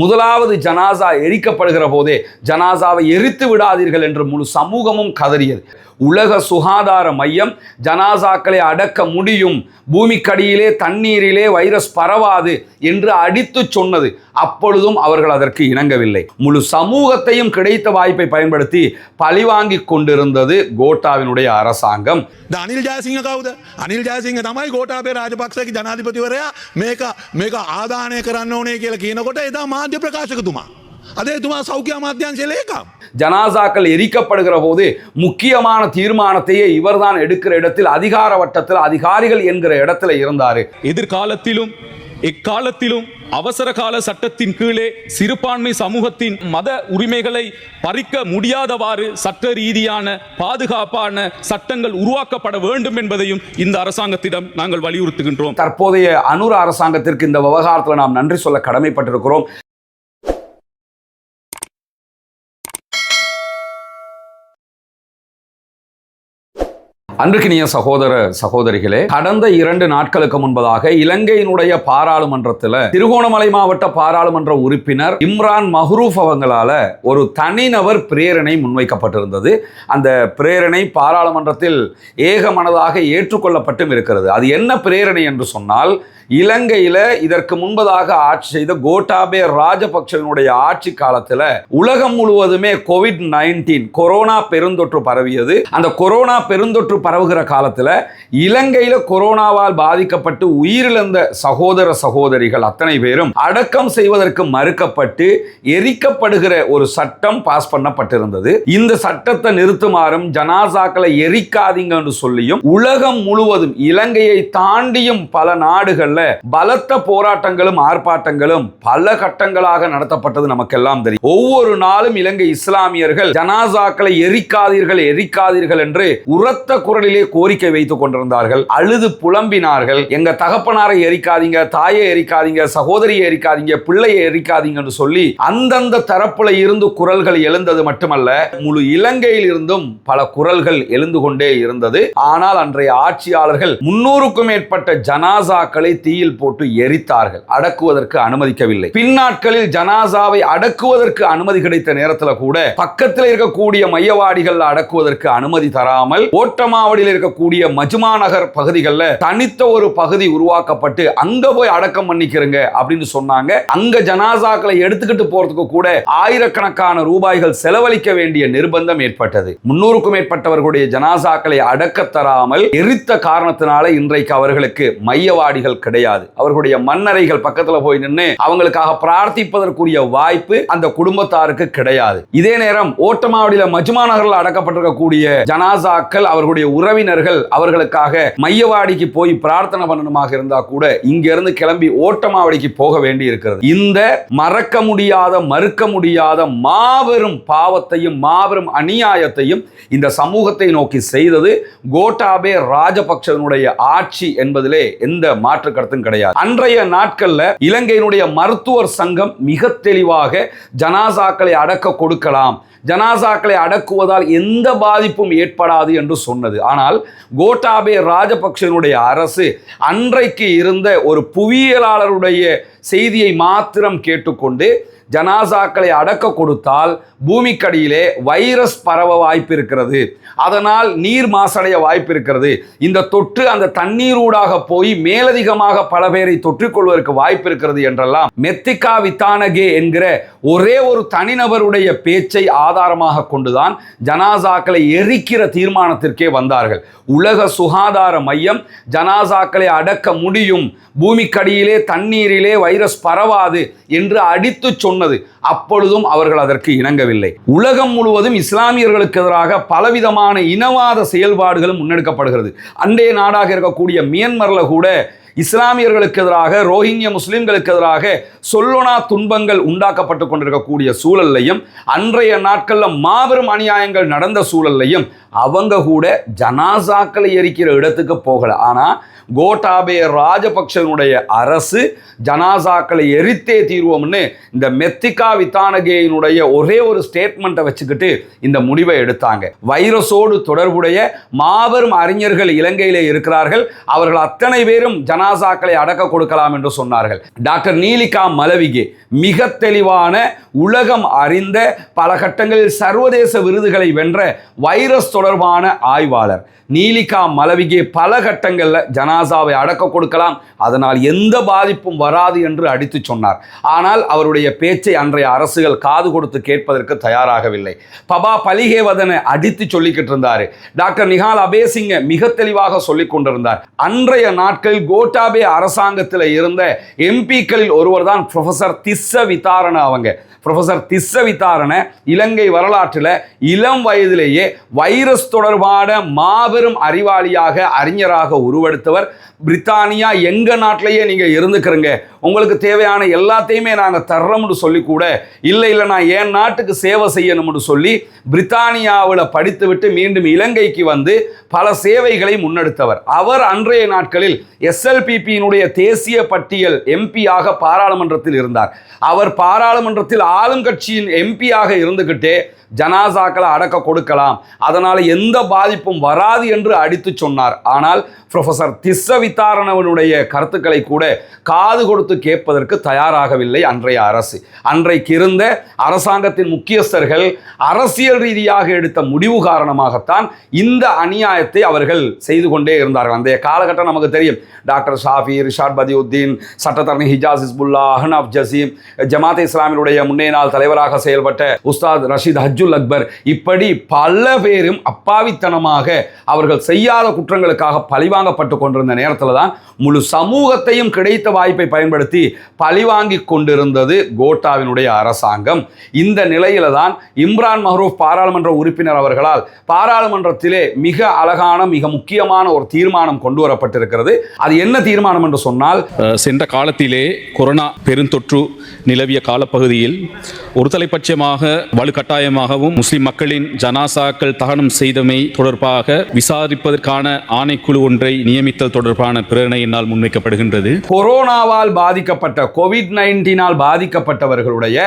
முதலாவது ஜனாசா எரிக்கப்படுகிற போதே ஜனாசாவை எரித்து விடாதீர்கள் என்று முழு சமூகமும் கதறியது. உலக சுகாதார மையம் ஜனாசாக்களை அடக்க முடியும், பூமிக்கடியிலே தண்ணீரிலே வைரஸ் பரவாது என்று அடித்து சொன்னது. அப்பொழுதும் அவர்கள் அதற்கு இணங்கவில்லை. முழு சமூகத்தையும் கிடைத்த வாய்ப்பை பயன்படுத்தி பழிவாங்கி கொண்டிருந்தது கோட்டாவினுடைய அரசாங்கம். අනිල් ජයසිංහ කවුද? අනිල් ජයසිංහ තමයි ගෝඨාභය රාජපක්ෂගේ ජනාධිපතිවරයා මේක ආදානය කරන්න ඕනේ කියලා කියනකොට එදා මාධ්‍ය ප්‍රකාශකතුමා. අද එතුමා සෞඛ්‍ය අමාත්‍යාංශයේ ලේකම්. ஜனாசாக்கள் எரிக்கப்படுகிற போது முக்கியமான தீர்மானத்தையே இவர்தான் எடுக்கிற இடத்தில் அதிகார வட்டத்தில் அதிகாரிகள் என்கிற இடத்துல இருந்தாரு. எதிர்காலத்திலும் எக்காலத்திலும் அவசர கால சட்டத்தின் கீழே சிறுபான்மை சமூகத்தின் மத உரிமைகளை பறிக்க முடியாதவாறு சட்ட ரீதியான பாதுகாப்பான சட்டங்கள் உருவாக்கப்பட வேண்டும் என்பதையும் இந்த அரசாங்கத்திடம் நாங்கள் வலியுறுத்துகின்றோம். தற்போதைய அனுர அரசாங்கத்திற்கு இந்த விவகாரத்தில் நாம் நன்றி சொல்ல கடமைப்பட்டிருக்கிறோம். அன்றுக்கினிய சகோதர சகோதரிகளே, கடந்த 2 நாட்களுக்கு முன்பதாக இலங்கையினுடைய பாராளுமன்றத்தில் திருகோணமலை மாவட்ட பாராளுமன்ற உறுப்பினர் இம்ரான் மஹ்ரூப் அவங்களால ஒரு தனிநபர் பிரேரணை முன்வைக்கப்பட்டிருந்தது. அந்த பிரேரணை பாராளுமன்றத்தில் ஏகமனதாக ஏற்றுக்கொள்ளப்பட்டும் இருக்கிறது. அது என்ன பிரேரணை என்று சொன்னால், இலங்கையில இதற்கு முன்பதாக ஆட்சி செய்த கோட்டாபய ராஜபக்சவினுடைய ஆட்சி காலத்தில் உலகம் முழுவதுமே COVID-19 கொரோனா பெருந்தொற்று பரவியது. அந்த கொரோனா பெருந்தொற்று பரவுகிற காலத்தில் இலங்கையில கொரோனாவால் பாதிக்கப்பட்டு உயிரிழந்த சகோதர சகோதரிகள் அத்தனை பேரும் அடக்கம் செய்வதற்கு மறுக்கப்பட்டு எரிக்கப்படுகிற ஒரு சட்டம் பாஸ் பண்ணப்பட்டிருந்தது. இந்த சட்டத்தை நிறுத்துமாறும் ஜனாசாக்களை எரிக்காதீங்க என்று சொல்லியும் உலகம் முழுவதும் இலங்கையை தாண்டியும் பல நாடுகள் பலத்த போராட்டங்களும் ஆர்ப்பாட்டங்களும் பல கட்டங்களாக நடத்தப்பட்டது நமக்கெல்லாம் தெரியும். ஒவ்வொரு நாளும் இலங்கை இஸ்லாமியர்கள் ஜனாசாக்களை எரிக்காதீர்கள் என்று உரத்த குரலிலே கோரிக்கை வைத்துக் கொண்டிருந்தார்கள். அழுது புலம்பினார்கள். எங்க தகப்பனாரை எரிக்காதீங்க, தாயை எரிக்காதீங்க, சகோதரியை எரிக்காதீங்க, பிள்ளையை எரிக்காதீங்க என்று சொல்லி அந்தந்த தரப்புல இருந்து குரல்கள் எழுந்தது மட்டுமல்ல, முழு இலங்கையில் இருந்தும் பல குரல்கள் எழுந்து கொண்டே இருந்தது. ஆனால் அன்றைய ஆட்சியாளர்கள் 300க்கும் மேற்பட்ட ஜனாசாக்களை தீயில் போட்டு எரித்தார்கள். அடக்குவதற்கு அனுமதிக்கவில்லை. பின்னாட்களில் ஜனாசாவை அடக்குவதற்கு அனுமதி கிடைத்த நேரத்தில் கூட பக்கத்தில் இருக்கக்கூடிய மையவாடிகள் அடக்குவதற்கு அனுமதி தராமல் ஓட்டமாவடியில் இருக்கக்கூடிய மஜ்மா நகர் பகுதிகளில் தனித்த ஒரு பகுதி உருவாக்கப்பட்டு அங்க போய் அடக்கம் பண்ணிக்கிறங்க அப்படின்னு சொன்னாங்க. அங்க ஜனாசாக்களை எடுத்துக்கிட்டு போறதுக்கு கூட ஆயிரக்கணக்கான ரூபாய்கள் செலவழிக்க வேண்டிய நிர்பந்தம் ஏற்பட்டது. 300க்கும் மேற்பட்டவர்களுடைய ஜனாசாக்களை அடக்க தராமல் எரித்த காரணத்தினால இன்றைக்கு அவர்களுக்கு மையவாடிகள் கிடையாது. அவர்களுடைய மண்ணறைகள் பக்கத்துல போய் நின்று அவங்களுக்காக பிரார்த்திப்பதற்குரிய வாய்ப்பு அந்த குடும்பத்தாருக்கு கிடையாது. இதே நேரம் ஓட்டமாவடியில மஜ்மா நகரில் அடக்கப்பட்டிருக்கக்கூடிய ஜனாசாக்கள் அவர்களுடைய உறவினர்கள் அவர்களுக்காக மையவாடிக்கு போய் பிரார்த்தனை பண்ணணுமாக இருந்தா கூட இங்க இருந்து கிளம்பி ஓட்டமாவடிக்கு போக வேண்டி இருக்கிறது. இந்த மறக்க முடியாத மறுக்க முடியாத மாபெரும் பாவத்தையும் மாபெரும் அநியாயத்தையும் இந்த சமூகத்தை நோக்கி செய்தது கோட்டாபய ராஜபக்சவினுடைய ஆட்சி என்பதிலே எந்த மாற்று கருத்தும் கிடையாது. அன்றைய நாட்கள்ல இலங்கையினுடைய மருத்துவர் சங்கம் மிக தெளிவாக ஜனாசாக்களை அடக்க கொடுக்கலாம், ஜனாசாக்களை அடக்குவதால் எந்த பாதிப்பும் ஏற்படாது என்று சொன்னது. ஆனால் கோட்டாபய ராஜபக்சவினுடைய அரசு அன்றைக்கு இருந்த ஒரு புவியியலாளருடைய செய்தியை மாத்திரம் கேட்டுக்கொண்டு ஜனாசாக்களை அடக்க கொடுத்தால் பூமிக்கடியிலே வைரஸ் பரவ வாய்ப்பு இருக்கிறது, அதனால் நீர் மாசடைய வாய்ப்பு இருக்கிறது, இந்த தொற்று அந்த தண்ணீரூடாக போய் மேலதிகமாக பல பேரை தொற்றிக்கொள்வதற்கு வாய்ப்பு இருக்கிறது என்றெல்லாம் மெத்திகா வித்தானகே என்கிற ஒரே ஒரு தனிநபருடைய பேச்சை ஆதாரமாக கொண்டுதான் ஜனாசாக்களை எரிக்கிற தீர்மானத்திற்கே வந்தார்கள். உலக சுகாதார மையம் ஜனாசாக்களை அடக்க முடியும், பூமிக்கடியிலே தண்ணீரிலே வைரஸ் பரவாது என்று அடித்து சொன்னது. அப்பொழுதும் அவர்கள் அதற்கு இணங்கவில்லை. உலகம் முழுவதும் இஸ்லாமியர்களுக்கு எதிராக பலவிதமான இனவாத செயல்பாடுகளும் முன்னெடுக்கப்படுகிறது. அண்டைய நாடாக இருக்கக்கூடிய மியான்மர்ல கூட இஸ்லாமியர்களுக்கு எதிராக ரோஹிங்கிய முஸ்லிம்களுக்கு எதிராக சொல்லொணா துன்பங்கள் உண்டாக்கப்பட்டு கொண்டிருக்கக்கூடிய சூழல்லையும் அன்றைய நாட்களில் மாபெரும் அநியாயங்கள் நடந்த சூழல்லையும் அவங்க கூட ஜனாசாக்களை எரிக்கிற இடத்துக்கு போகல. ஆனால் கோட்டாபய ராஜபக்சனுடைய அரசு ஜனாசாக்களை எரித்தே தீர்வோம்னு இந்த மெத்திகா வித்தானகேயினுடைய ஒரே ஒரு ஸ்டேட்மெண்ட்டை வச்சுக்கிட்டு இந்த முடிவை எடுத்தாங்க. வைரஸோடு தொடர்புடைய மாபெரும் அறிஞர்கள் இலங்கையிலே இருக்கிறார்கள், அவர்கள் அத்தனை பேரும் ஜனாசாக்களை அடக்க கொடுக்கலாம் என்று சொன்னார்கள். டாக்டர் நீலிகா மலவிகே மிக தெளிவான, உலகம் அறிந்த, பல கட்டங்களில் சர்வதேச விருதுகளை வென்ற வைரஸ் தொடர்பான ஆய்வாளர் நீலிகா மலவிகே பல கட்டங்களில் ஜனாசாவை அடக்க கொடுக்கலாம், அதனால் எந்த பாதிப்பும் வராது என்று அடித்து சொன்னார். ஆனால் அவருடைய பேச்சை அன்றைய அரசுகள் காது கொடுத்து கேட்பதற்கு தயாராகவில்லை. பபா பலிகேவதனை அடித்து சொல்லிக்கிட்டு இருந்தார். டாக்டர் நிஹால் அபேசிங்க மிக தெளிவாக சொல்லிக் கொண்டிருந்தார். அன்றைய நாட்களில் கோட்டாபே அரசாங்கத்தில் இருந்த எம்பிக்களில் ஒருவர் தான் ப்ரொஃபசர் திஸ்ஸ விதாரண. அவங்க ப்ரொஃபசர் திஸ்ஸ விதாரண இலங்கை வரலாற்றில் இளம் வயதிலேயே வைரஸ் தொடர்பான மாபெரும் அறிவாளியாக, அறிஞராக உருவெடுத்தவர். பிரித்தானியா எங்க நாட்டிலேயே நீங்க இருந்துக்கிறங்க, உங்களுக்கு தேவையான எல்லாத்தையுமே நாங்கள் தர்றோம்னு சொல்லி கூட இல்லை நான் என் நாட்டுக்கு சேவை செய்யணும்னு சொல்லி பிரித்தானியாவில் படித்துவிட்டு மீண்டும் இலங்கைக்கு வந்து பல சேவைகளை முன்னெடுத்தவர். அவர் அன்றைய நாட்களில் SLPP-யினுடைய தேசிய பட்டியல் எம்பியாக பாராளுமன்றத்தில் இருந்தார். அவர் பாராளுமன்றத்தில் ஆளும் கட்சியின் எம்பியாக இருந்துகிட்டே ஜனாசாக்களை அடக்க கொடுக்கலாம், அதனால் எந்த பாதிப்பும் வராது என்று அடித்து சொன்னார். ஆனால் ப்ரொஃபசர் திஸ்ஸ வித்தாரணவனுடைய கருத்துக்களை கூட காது கொடுத்து கேட்பதற்கு தயாராகவில்லை அன்றைய அரசு. அன்றைக்கு இருந்த அரசாங்கத்தின் முக்கியஸ்தர்கள் அரசியல் ரீதியாக எடுத்த முடிவு காரணமாகத்தான் இந்த அநியாயத்தை அவர்கள் செய்து கொண்டே இருந்தார்கள். அந்த காலகட்டம் நமக்கு தெரியும். டாக்டர் ஷாஃபி, ரிஷாட் பதியுத்தீன், சட்டத்தரணி ஹிஜாஸ் ஹிஸ்புல்லா, அஹ்னாஃப் ஜசீம், ஜமாத் இஸ்லாமினுடைய முன்னே நாள் தலைவராக செயல்பட்ட உஸ்தாத் ரஷீத் ஹஜ்ஜுல் அக்பர், இப்படி பல பேரும் அப்பாவித்தனமாக அவர்கள் செய்யாத குற்றங்களுக்காக பழிவாங்கப்பட்டு கொண்டிருந்த நேரத்தில் தான் முழு சமூகத்தையும் கிடைத்த வாய்ப்பை பயன்படுத்தி பழிவாங்கி கொண்டிருந்தது கோட்டாவினுடைய அரசாங்கம். இந்த நிலையில தான் இம்ரான் மஹ்ரூப் பாராளுமன்ற உறுப்பினர் அவர்களால் பாராளுமன்றத்திலே மிக அழகான, மிக முக்கியமான ஒரு தீர்மானம் கொண்டு வரப்பட்டிருக்கிறது. அது என்ன தீர்மானம் என்று சொன்னால், சென்ற காலத்திலே கொரோனா பெருந்தொற்று நிலவிய காலப்பகுதியில் ஒருதலைப்பட்சமாக வலுக்கட்டாயமாகவும் முஸ்லிம் மக்களின் ஜனாசாக்கள் தகனம் செய்தமை தொடர்பாக விசாரிப்பதற்கான ஆணைக்குழு ஒன்றை நியமித்தல் தொடர்பான பிரேரணை என்னால் முன்வைக்கப்படுகின்றது. கொரோனாவால் பாதிக்கப்பட்ட, COVID-19 பாதிக்கப்பட்டவர்களுடைய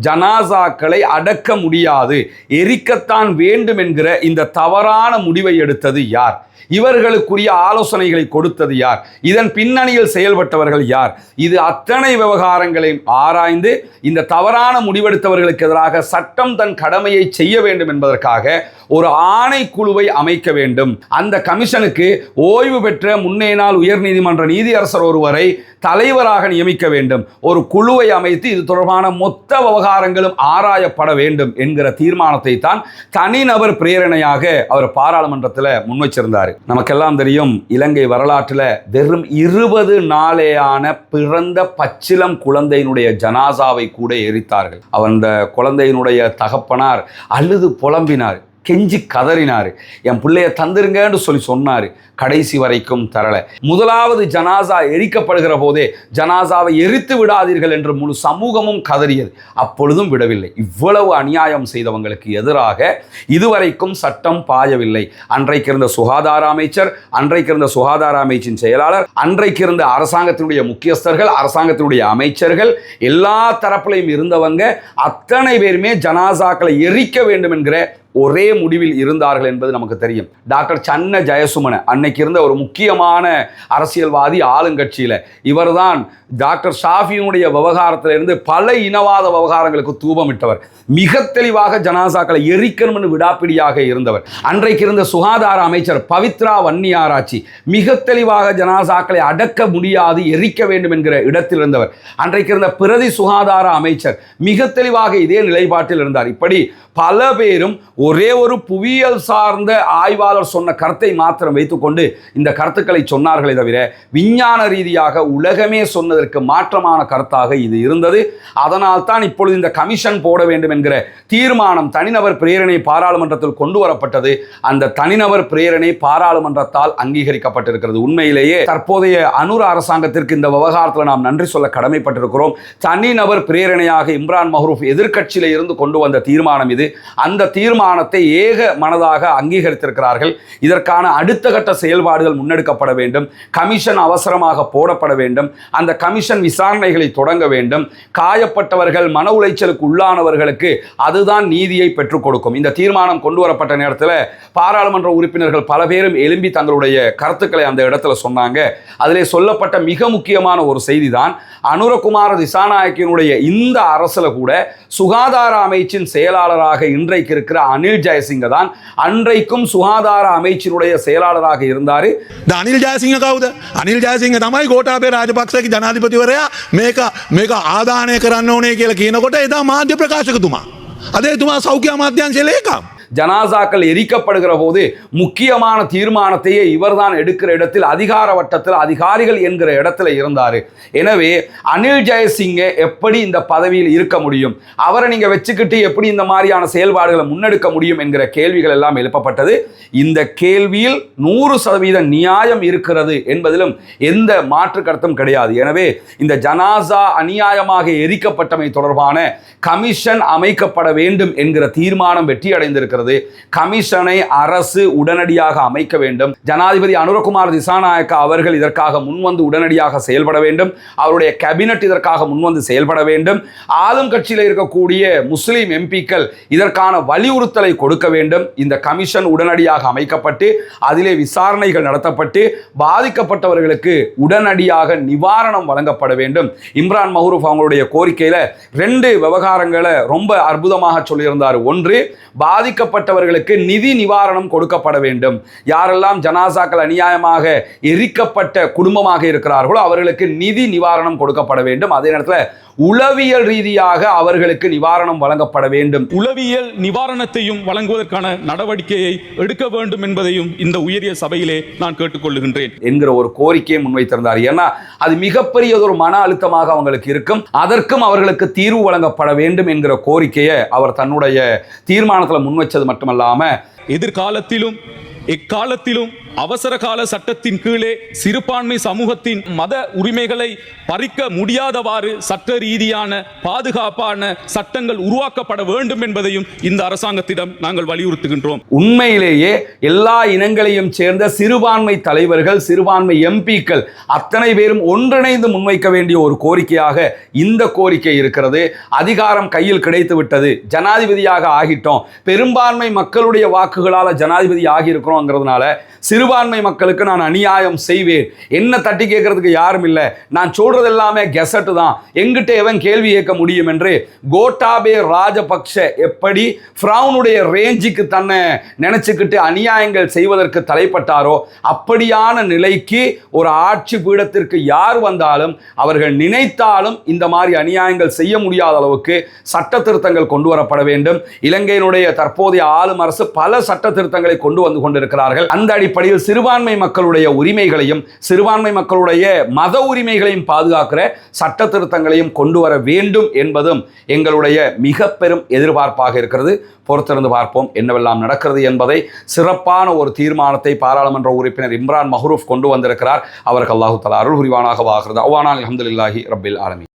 ஜனாசாக்களை அடக்க முடியாது, எரிக்கத்தான் வேண்டும் என்கிற இந்த தவறான முடிவை எடுத்தது யார்? இவர்களுக்குரிய ஆலோசனைகளை கொடுத்தது யார்? இதன் பின்னணியில் செயல்பட்டவர்கள் யார்? இது அத்தனை விவகாரங்களையும் ஆராய்ந்து இந்த தவறான முடிவெடுத்தவர்களுக்கு எதிராக சட்டம் தன் கடமையை செய்ய வேண்டும் என்பதற்காக ஒரு ஆணைக்குழுவை அமைக்க வேண்டும். அந்த கமிஷனுக்கு ஓய்வு பெற்ற முன்னே நாள் உயர்நீதிமன்ற நீதியரசர் ஒருவரை தலைவராக நியமிக்க வேண்டும். ஒரு குழுவை அமைத்து இது தொடர்பான மொத்த விவகாரங்களும் ஆராயப்பட வேண்டும் என்கிற தீர்மானத்தை தான் தனிநபர் பிரேரணையாக அவர் பாராளுமன்றத்தில் முன்வச்சிருந்தார். நமக்கெல்லாம் தெரியும், இலங்கை வரலாற்றில் வெறும் 20 நாளேயான பிறந்த பச்சிலம் குழந்தையினுடைய ஜனாசாவை கூட எரித்தார்கள். அந்த குழந்தையினுடைய தகப்பனார் அழுது புலம்பினார், கெஞ்சி கதறினார், என் பிள்ளைய தந்துருங்கன்னு சொல்லி சொன்னார். கடைசி வரைக்கும் தரல. முதலாவது ஜனாசா எரிக்கப்படுகிற போதே ஜனாசாவை எரித்து விடாதீர்கள் என்று முழு சமூகமும் கதறியது. அப்பொழுதும் விடவில்லை. இவ்வளவு அநியாயம் செய்தவங்களுக்கு எதிராக இதுவரைக்கும் சட்டம் பாயவில்லை. அன்றைக்கு இருந்த சுகாதார அமைச்சர், அன்றைக்கு இருந்த சுகாதார அமைச்சின் செயலாளர், அன்றைக்கு இருந்த அரசாங்கத்தினுடைய முக்கியஸ்தர்கள், அரசாங்கத்தினுடைய அமைச்சர்கள், எல்லா தரப்பிலையும் இருந்தவங்க அத்தனை பேருமே ஜனாசாக்களை எரிக்க வேண்டும் என்கிற ஒரே முடிவில் இருந்தார்கள் என்பது நமக்கு தெரியும். டாக்டர் சன்ன ஜெயசுமன அன்னைக்கு இருந்த ஒரு முக்கியமான அரசியல்வாதி ஆளுங்கட்சியில், இவர்தான் டாக்டர் ஷாஃபியினுடைய விவகாரத்திலிருந்து பல இனவாத விவகாரங்களுக்கு தூபமிட்டவர். மிக தெளிவாக ஜனாசாக்களை எரிக்கணும்னு விடாப்பிடியாக இருந்தவர். அன்றைக்கு இருந்த சுகாதார அமைச்சர் பவித்ரா வன்னியாராச்சி மிக தெளிவாக ஜனாசாக்களை அடக்க முடியாது, எரிக்க வேண்டும் என்கிற இடத்தில் இருந்தவர். அன்றைக்கு இருந்த பிரதி சுகாதார அமைச்சர் மிக தெளிவாக இதே நிலைப்பாட்டில் இருந்தார். இப்படி பல பேரும் ஒரே ஒரு புவியியல் சார்ந்த ஆய்வாளர் சொன்ன கருத்தை மாத்திரம் வைத்துக்கொண்டு இந்த கருத்துக்களை சொன்னார்களே தவிர விஞ்ஞான ரீதியாக உலகமே சொன்னதற்கு மாற்றமான கருத்தாக இது இருந்தது. அதனால் தான் இப்பொழுது இந்த கமிஷன் போட வேண்டும் என்கிற தீர்மானம் தனிநபர் பிரேரணை பாராளுமன்றத்தில் கொண்டு வரப்பட்டது. அந்த தனிநபர் பிரேரணை பாராளுமன்றத்தால் அங்கீகரிக்கப்பட்டிருக்கிறது. உண்மையிலேயே தற்போதைய அனுர அரசாங்கத்திற்கு இந்த விவகாரத்தில் நாம் நன்றி சொல்ல கடமைப்பட்டிருக்கிறோம். தனிநபர் பிரேரணையாக இம்ரான் மஹ்ரூப் எதிர்க்கட்சியில இருந்து கொண்டு வந்த தீர்மானம் இது. அந்த தீர்மானம் தீர்மானத்தை ஏக மனதாக அங்கீகரித்திருக்கிறார்கள். இதற்கான அடுத்த கட்ட செயல்பாடுகள் முன்னெடுக்கப்பட வேண்டும். கமிஷன் அவசரமாக போடப்பட வேண்டும். அந்த கமிஷன் விசாரணைகளை தொடங்க வேண்டும். காயப்பட்டவர்கள், மன உளைச்சலுக்கு உள்ளானவர்களுக்கு அதுதான் நீதியை பெற்றுக் கொடுக்கும். இந்த தீர்மானம் கொண்டு வரப்பட்ட நேரத்தில் பாராளுமன்ற உறுப்பினர்கள் பல பேரும் எழும்பி தங்களுடைய கருத்துக்களை அந்த இடத்துல சொன்னாங்க. அதிலே சொல்லப்பட்ட மிக முக்கியமான ஒரு செய்தி தான், அனுரகுமார திசாநாயக்கினுடைய இந்த அரசுல கூட சுகாதார அமைச்சின் செயலாளராக இன்றைக்கு இருக்கிற அனில் ஜெயசிங்க தான் அன்றைக்கும் சுகாதார அமைச்சினுடைய செயலாளராக இருந்தார். අනිල් ජයසිංහ කවුද? අනිල් ජයසිංහ තමයි ගෝඨාභය රාජපක්ෂගේ ජනාධිපතිවරයා මේක ආදානය කරන්න ඕනේ කියලා කියනකොට එදා මාධ්‍ය ප්‍රකාශකතුමා. අද එතුමා සෞඛ්‍ය අමාත්‍යාංශයේ ලේකම්. ஜனாசாக்கள் எரிக்கப்படுகிற போது முக்கியமான தீர்மானத்தையே இவர்தான் எடுக்கிற இடத்தில் அதிகார வட்டத்தில் அதிகாரிகள் என்கிற இடத்துல இருந்தார். எனவே அனில் ஜெயசிங்க எப்படி இந்த பதவியில் இருக்க முடியும், அவரை நீங்க வச்சுக்கிட்டு எப்படி இந்த மாதிரியான செயல்பாடுகளை முன்னெடுக்க முடியும் என்கிற கேள்விகள் எல்லாம் எழுப்பப்பட்டது. இந்த கேள்வியில் 100% நியாயம் இருக்கிறது என்பதிலும் எந்த மாற்று கருத்தும் கிடையாது. எனவே இந்த ஜனாசா அநியாயமாக எரிக்கப்பட்டமை தொடர்பான கமிஷன் அமைக்கப்பட வேண்டும் என்கிற தீர்மானம் வெற்றி அடைந்திருக்கிறது. கமிஷனை அரசு உடனடியாக அமைக்க வேண்டும். ஜனாதிபதி அனுரகுமார் திசாநாயக்க அவர்கள் இதற்காக முன்வந்து உடனடியாக செயல்பட வேண்டும். அவருடைய கேபினட் இதற்காக முன்வந்து செயல்பட வேண்டும். ஆளும் கட்சியில் இருக்கக்கூடிய முஸ்லிம் எம்பிக்கள் இதற்கான வலியுறுத்தலை கொடுக்க வேண்டும். இந்த கமிஷன் உடனடியாக அமைக்கப்பட்டு அதிலே விசாரணைகள் நடத்தப்பட்டு பாதிக்கப்பட்டவர்களுக்கு உடனடியாக நிவாரணம் வழங்கப்பட வேண்டும். இம்ரான் மஹ்ரூப் அவங்களுடைய கோரிக்கையில 2 விவகாரங்களை ரொம்ப அற்புதமாக சொல்லியிருந்தார். ஒன்று, பாதிக்கப்பட்டவர்களுக்கு நிதி நிவாரணம் கொடுக்கப்பட வேண்டும். யாரெல்லாம் ஜனாசாக்கள் அநியாயமாக எரிக்கப்பட்ட குடும்பமாக இருக்கிறார்களோ அவர்களுக்கு நிதி நிவாரணம் கொடுக்கப்பட வேண்டும். அதே நேரத்தில் உளவியல் ரீதியாக அவர்களுக்கு நிவாரணம் வழங்கப்பட வேண்டும். உளவியல் நிவாரணத்தையும் வழங்குவதற்கான நடவடிக்கையை எடுக்க வேண்டும் என்பதையும் இந்த உயரிய சபையிலே நான் கேட்டுக்கொள்ளுகின்றேன் என்கிற ஒரு கோரிக்கையை முன்வைத்திருந்தார். ஏன்னா அது மிகப்பெரிய ஒரு மன அழுத்தமாக அவங்களுக்கு இருக்கும். அதற்கும் அவர்களுக்கு தீர்வு வழங்கப்பட வேண்டும் என்கிற கோரிக்கையை அவர் தன்னுடைய தீர்மானத்தில் முன்வைச்சது மட்டுமல்லாம எதிர்காலத்திலும் எக்காலத்திலும் அவசர கால சட்டத்தின் கீழே சிறுபான்மை சமூகத்தின் மத உரிமைகளை பறிக்க முடியாதவாறு சட்ட ரீதியான பாதுகாப்பான சட்டங்கள் உருவாக்கப்பட வேண்டும் என்பதையும் இந்த அரசாங்கத்திடம் நாங்கள் வலியுறுத்துகின்றோம். உண்மையிலேயே எல்லா இனங்களையும் சேர்ந்த சிறுபான்மை தலைவர்கள், சிறுபான்மை எம்பிக்கள் அத்தனை பேரும் ஒன்றிணைந்து முன்வைக்க வேண்டிய ஒரு கோரிக்கையாக இந்த கோரிக்கை இருக்கிறது. அதிகாரம் கையில் கிடைத்து விட்டது, ஜனாதிபதியாக ஆகிட்டோம், பெரும்பான்மை மக்களுடைய வாக்குகளால் ஜனாதிபதி ஆகியிருக்கிறோங்கிறதுனால சிறுபான்மை மக்களுக்கு நான் அநியாயம் செய்வேன், என்ன தட்டி கேட்கறதுக்கு யாரும் இல்லை, நான் சொல்றது எல்லாமே கெசட்டு தான், எங்கிட்ட எவன் கேள்வி கேட்க முடியும் என்று கோட்டாபே ராஜபக்ஷ எப்படி ஃப்ரௌனுடைய ரேஞ்சுக்கு தன்னை நினைச்சுக்கிட்டு அநியாயங்கள் செய்வதற்கு தலைப்பட்டாரோ அப்படியான நிலைக்கு ஒரு ஆட்சி பீடத்திற்கு யார் வந்தாலும் அவர்கள் நினைத்தாலும் இந்த மாதிரி அநியாயங்கள் செய்ய முடியாத அளவுக்கு சட்ட திருத்தங்கள் கொண்டு வரப்பட வேண்டும். இலங்கையினுடைய தற்போதைய ஆளும் அரசு பல சட்ட திருத்தங்களை கொண்டு வந்து கொண்டிருக்கிறார்கள். அந்த அடிப்படையில் சிறுபான்மை மக்களுடைய உரிமைகளையும் சிறுபான்மை மக்களுடைய மத உரிமைகளையும் பாதுகாக்கிற சட்ட திருத்தங்களையும் கொண்டு வர வேண்டும் என்பதும் எங்களுடைய மிக பெரும் எதிர்பார்ப்பாக இருக்கிறது. பொறுத்திருந்து பார்ப்போம் என்னவெல்லாம் நடக்கிறது என்பதை. சிறப்பான ஒரு தீர்மானத்தை பாராளுமன்ற உறுப்பினர் இம்ரான் மஹ்ரூப் கொண்டு வந்திருக்கிறார். அவருக்கு அல்லாஹு தஆலா அருள் புரிவானாக. வாகிறது அல்ஹம்துலில்லாஹி ரப்பில் ஆலமீன்.